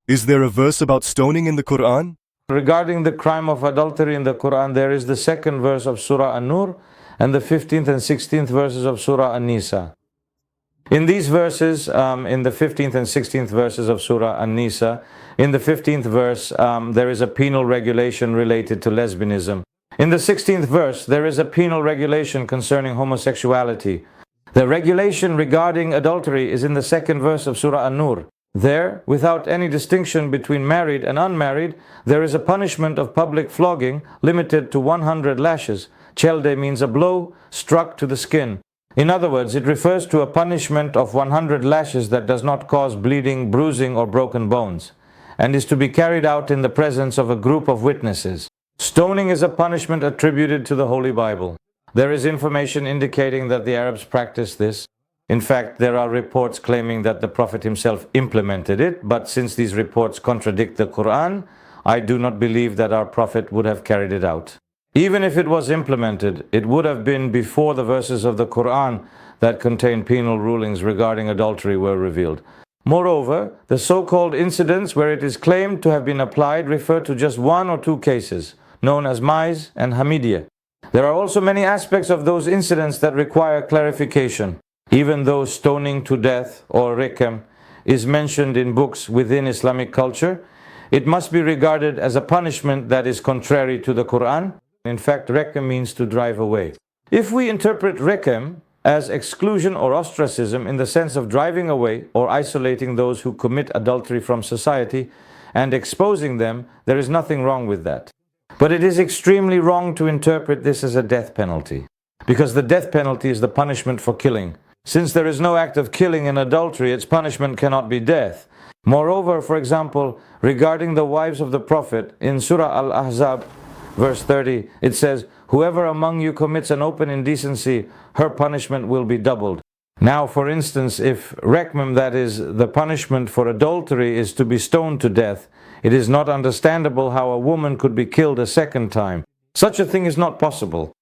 Is there a verse about stoning in the Qur'an? Regarding the crime of adultery in the Qur'an, there is the second verse of Surah An-Nur and the 15th and 16th verses of Surah An-Nisa. In these verses, in the 15th and 16th verses of Surah An-Nisa, in the 15th verse, there is a penal regulation related to lesbianism. In the 16th verse, there is a penal regulation concerning homosexuality. The regulation regarding adultery is in the second verse of Surah An-Nur. There, without any distinction between married and unmarried, there is a punishment of public flogging limited to 100 lashes. Chelde means a blow struck to the skin. In other words, it refers to a punishment of 100 lashes that does not cause bleeding, bruising, or broken bones, and is to be carried out in the presence of a group of witnesses. Stoning is a punishment attributed to the Holy Bible. There is information indicating that the Arabs practiced this. In fact, there are reports claiming that the Prophet himself implemented it, but since these reports contradict the Qur'an, I do not believe that our Prophet would have carried it out. Even if it was implemented, it would have been before the verses of the Qur'an that contain penal rulings regarding adultery were revealed. Moreover, the so-called incidents where it is claimed to have been applied refer to just one or two cases, known as Maiz and Hamidiyah. There are also many aspects of those incidents that require clarification. Even though stoning to death or riqam is mentioned in books within Islamic culture, it must be regarded as a punishment that is contrary to the Qur'an. In fact, riqam means to drive away. If we interpret riqam as exclusion or ostracism in the sense of driving away or isolating those who commit adultery from society and exposing them, there is nothing wrong with that. But it is extremely wrong to interpret this as a death penalty, because the death penalty is the punishment for killing. Since there is no act of killing in adultery, its punishment cannot be death. Moreover, for example, regarding the wives of the Prophet, in Surah Al-Ahzab, verse 30, it says, "Whoever among you commits an open indecency, her punishment will be doubled." Now, for instance, if rekmam, that is, the punishment for adultery, is to be stoned to death, it is not understandable how a woman could be killed a second time. Such a thing is not possible.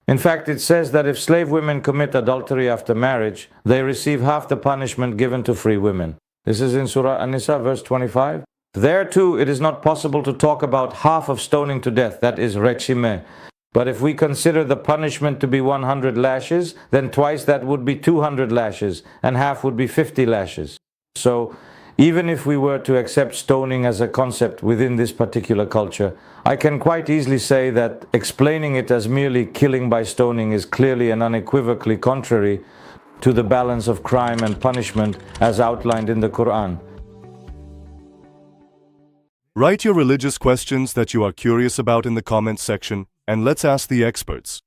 In fact, it says that if slave women commit adultery after marriage, they receive half the punishment given to free women. This is in Surah An-Nisa, verse 25. There too, it is not possible to talk about half of stoning to death, that is rechime. But if we consider the punishment to be 100 lashes, then twice that would be 200 lashes, and half would be 50 lashes. So, even if we were to accept stoning as a concept within this particular culture, I can quite easily say that explaining it as merely killing by stoning is clearly and unequivocally contrary to the balance of crime and punishment as outlined in the Qur'an. Write your religious questions that you are curious about in the comments section, and let's ask the experts.